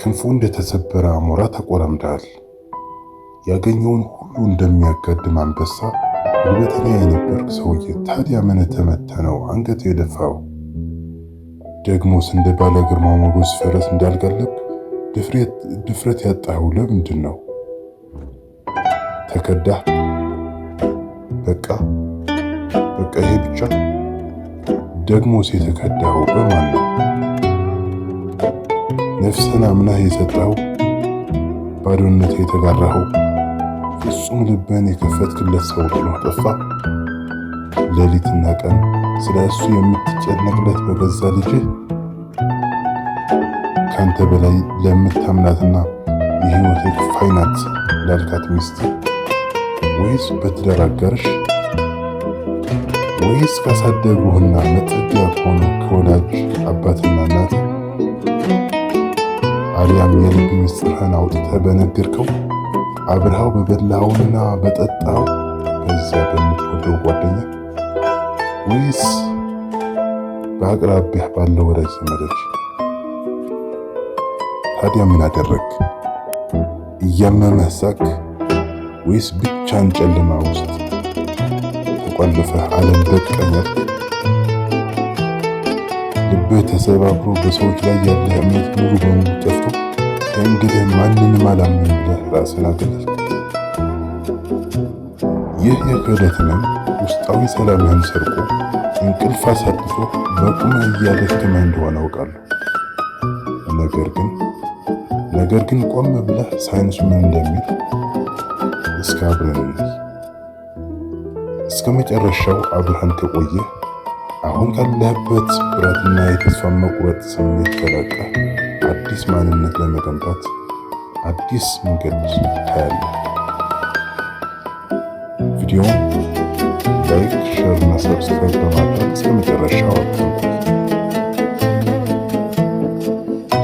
ክንፉ እንደተሰበረ አሞራ ተቆራምደሃል። ያገኘውን ሁሉ እንደሚያጋድም አንበሳ ጉልበተኛ የነበርክ ሰውዬ ታዲያ ምን ተመተህ ነው አንገት የደፋው? ደግሞስ እንደ ባለ ግርማ ሞገስ ፈረስ እንዳልጋለብክ ድፍረት ያጣኸው ለምንድን ነው? ተከዳህ? በቃ ይሄ ብቻ? ደግሞስ የተከዳኸው በማን ነው? ነፍስህን አምናህ የሰጠኸው፣ ባዶነት የተጋራኸው፣ ፍጹም ልብህን የከፈትክለት ሰው ጥሎ ጠፋ? ሌሊትና ቀን ስለ እሱ የምትጨነቅለት በገዛ ልጅህ? ካንተ በላይ ለምታምናትና የህይወት ክፋይ ናት ላልካት ሚስት? ወይስ በትዳር አጋርሽ? ወይስ ካሳደጉህና መጠጊያ ከሆኑ ከወላጅ አባትና እናት? አሊያም የልብ ምስጢርህን አውጥተህ በነገርከው አብረሃው በበላኸውና በጠጣኸው በዚያ በምትወደው ጓደኛ? ወይስ በአቅራቢያህ ባለው ወዳጅ ዘመዶች? ታዲያ ምን አደረግ? እያመመህ ሳቅ? ወይስ ብቻን ጨለማ ውስጥ ተቆልፈህ ዓለም በቃኝ አልክ? ልብህ ተሰባብሮ በሰዎች ላይ ያለህ እምነት ሙሉ በሙሉ ጠፍቶ ከእንግዲህ ማንንም አላምንም ብለህ ራስህን አገለልክ? ይህ የክህደት ህመም ውስጣዊ ሰላምህን ሰርቆ እንቅልፍ አሳጥቶ በቁምህ እያደከመህ እንደሆነ አውቃለሁ። ነገር ግን ቆም ብለህ ሳይንሱ ምን እንደሚል እስከ አብረን እስከ መጨረሻው አብረን ከቆየህ አሁን ካለህበት ስብራትና የተስፋ መቁረጥ ስሜት ተላቀህ አዲስ ማንነት ለመገንባት አዲስ መንገድ ታያለህ። ቪዲዮውን ላይክ፣ ሼር እና ሰብስክራይብ በማድረግ እስከ መጨረሻው አብረን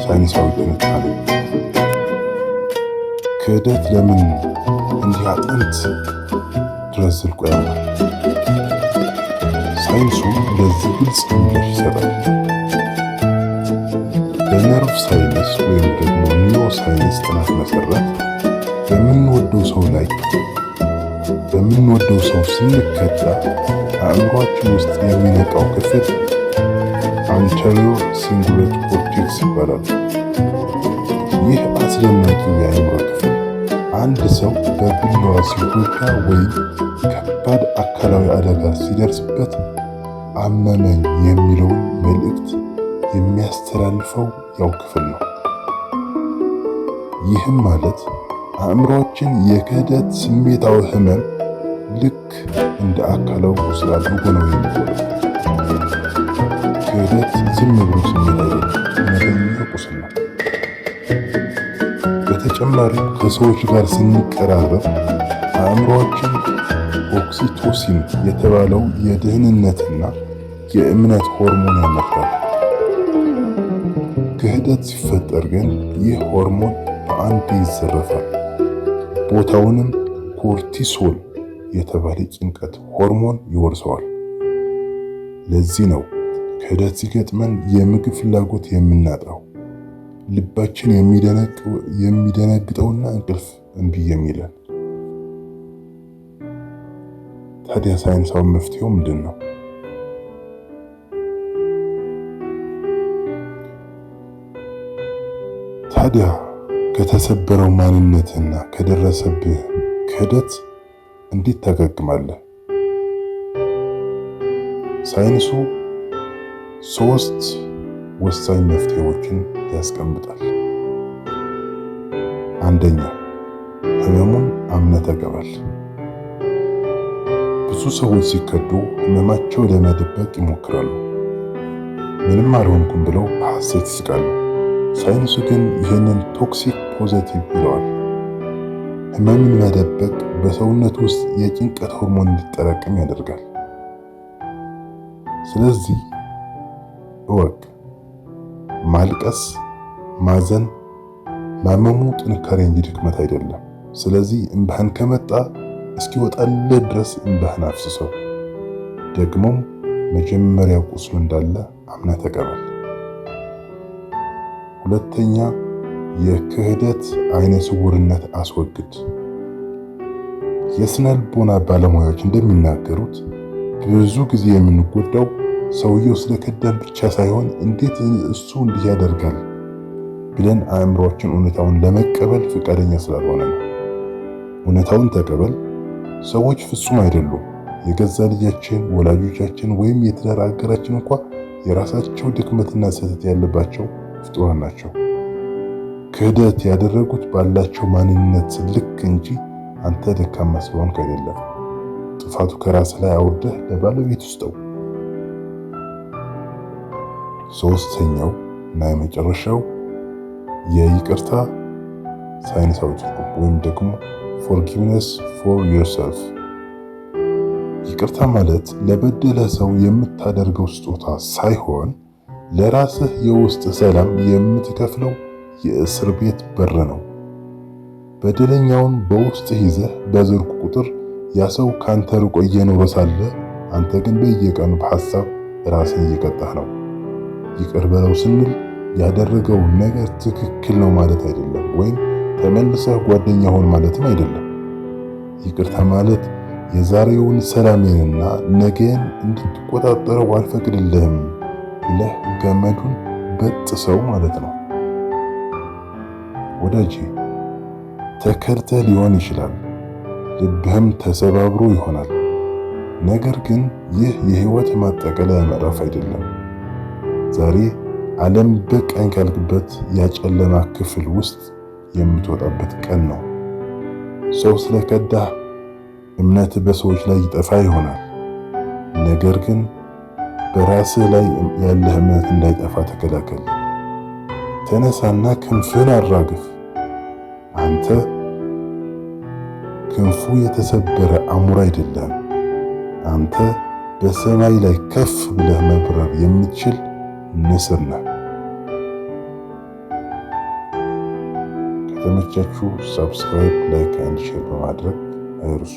ሳይንሳዊ ትንታኔ። ክህደት ለምን እንዲህ አጥንት ድረስ ዘልቆ ያምራል? ሳይንሱ ለዚህ ግልጽ ምላሽ ይሰጣል። በነርቭ ሳይንስ ወይም ደግሞ ኒውሮ ሳይንስ ጥናት መሰረት በምንወደው ሰው ስንከዳ አእምሯችን ውስጥ የሚነቃው ክፍል አንቴሪዮር ሲንጉሌት ኮርቴክስ ይባላል። ይህ አስደናቂው የአእምሮ ክፍል አንድ ሰው በቢላዋ ሲጎዳ ወይም ከባድ አካላዊ አደጋ ሲደርስበት አመመኝ የሚለውን መልእክት የሚያስተላልፈው ያው ክፍል ነው። ይህም ማለት አእምሮአችን የክህደት ስሜታዊ ህመም ልክ እንደ አካላዊ ቁስል አድርጎ ነው የሚቆጥረው። ክህደት ዝም ብሎ ስሜት አይደለም፣ መደበኛ ቁስል ነው። በተጨማሪም ከሰዎች ጋር ስንቀራረብ አእምሮአችን ኦክሲቶሲን የተባለው የደህንነትና የእምነት ሆርሞን ያመርታል። ክህደት ሲፈጠር ግን ይህ ሆርሞን በአንዴ ይዘረፋል። ቦታውንም ኮርቲሶል የተባለ ጭንቀት ሆርሞን ይወርሰዋል። ለዚህ ነው ክህደት ሲገጥመን የምግብ ፍላጎት የምናጣው፣ ልባችን የሚደነግጠውና እንቅልፍ እምቢ የሚለን። ታዲያ ሳይንሳዊ መፍትሄው ምንድን ነው? ታዲያ ከተሰበረው ማንነትና ከደረሰብህ ክህደት እንዴት ታገግማለህ? ሳይንሱ 3 ወሳኝ መፍትሄዎችን ያስቀምጣል። አንደኛ፣ ህመሙን አምነህ ተቀበል። ብዙ ሰዎች ሲከዱ ህመማቸው ለመደበቅ ይሞክራሉ። ምንም አልሆንኩም ብለው በሐሰት ይስቃሉ። ሳይንሱ ግን ይህንን ቶክሲክ ፖዚቲቭ ይለዋል። ህመምን መደበቅ በሰውነት ውስጥ የጭንቀት ሆርሞን እንዲጠራቀም ያደርጋል። ስለዚህ እወቅ፣ ማልቀስ፣ ማዘን፣ ማመሙ ጥንካሬ እንጂ ድክመት አይደለም። ስለዚህ እንባህን ከመጣ እስኪወጣልህ ድረስ እንባህን አፍስሰው። ደግሞም መጀመሪያ ቁስሉ እንዳለ አምነህ ተቀበል። ሁለተኛ፣ የክህደት አይነ ስውርነት አስወግድ። የስነ ልቦና ባለሙያዎች እንደሚናገሩት ብዙ ጊዜ የምንጎዳው ሰውየው ስለከዳን ብቻ ሳይሆን እንዴት እሱ እንዲህ ያደርጋል ብለን አእምሮአችን እውነታውን ለመቀበል ፈቃደኛ ስላልሆነ ነው። እውነታውን ተቀበል። ሰዎች ፍጹም አይደሉም። የገዛ ልጃችን፣ ወላጆቻችን ወይም የትዳር አጋራችን እንኳ የራሳቸው ድክመትና ስህተት ያለባቸው ፍጡራን ናቸው። ክህደት ያደረጉት ባላቸው ማንነት ልክ እንጂ አንተ ደካማ ስለሆንክ አይደለም። ጥፋቱ ከራስ ላይ አውርደህ ለባለቤት ውስጠው። ሶስተኛው እና የመጨረሻው የይቅርታ ሳይንሳዊ ትርጉም ወይም ደግሞ forgiveness for yourself። ይቅርታ ማለት ለበደለ ሰው የምታደርገው ስጦታ ሳይሆን ለራስህ የውስጥ ሰላም የምትከፍለው የእስር ቤት በር ነው። በደለኛውን በውስጥ ይዘህ በዘርኩ ቁጥር ያ ሰው ካንተ ርቆ እየኖረ ሳለ አንተ ግን በየቀኑ በሐሳብ ራስን እየቀጣህ ነው። ይቅር በለው ስንል ያደረገው ነገር ትክክል ነው ማለት አይደለም፣ ወይም ተመልሰህ ጓደኛ ሆን ማለትም አይደለም። ይቅርታ ማለት የዛሬውን ሰላሜንና ነገን እንድትቆጣጠረው አልፈቅድልህም ብለህ ገመዱን በጥሰው ማለት ነው። ወዳጄ ተከድተህ ሊሆን ይችላል፣ ልብህም ተሰባብሮ ይሆናል። ነገር ግን ይህ የህይወት ማጠቃለያ ምዕራፍ አይደለም። ዛሬ ዓለም በቃኝ ካልክበት ያጨለማ ክፍል ውስጥ የምትወጣበት ቀን ነው። ሰው ስለከዳህ እምነት በሰዎች ላይ ይጠፋ ይሆናል። ነገር ግን በራስህ ላይ ያለህ እምነት እንዳይጠፋ ተከላከል። ተነሳና ክንፍህን አራግፍ። አንተ ክንፉ የተሰበረ አሞራ አይደለም። አንተ በሰማይ ላይ ከፍ ብለህ መብረር የምትችል ንስር ነህ። ከተመቻችሁ ሰብስክራይብ፣ ላይክ፣ ኤንድ ሼር በማድረግ አይርሱ።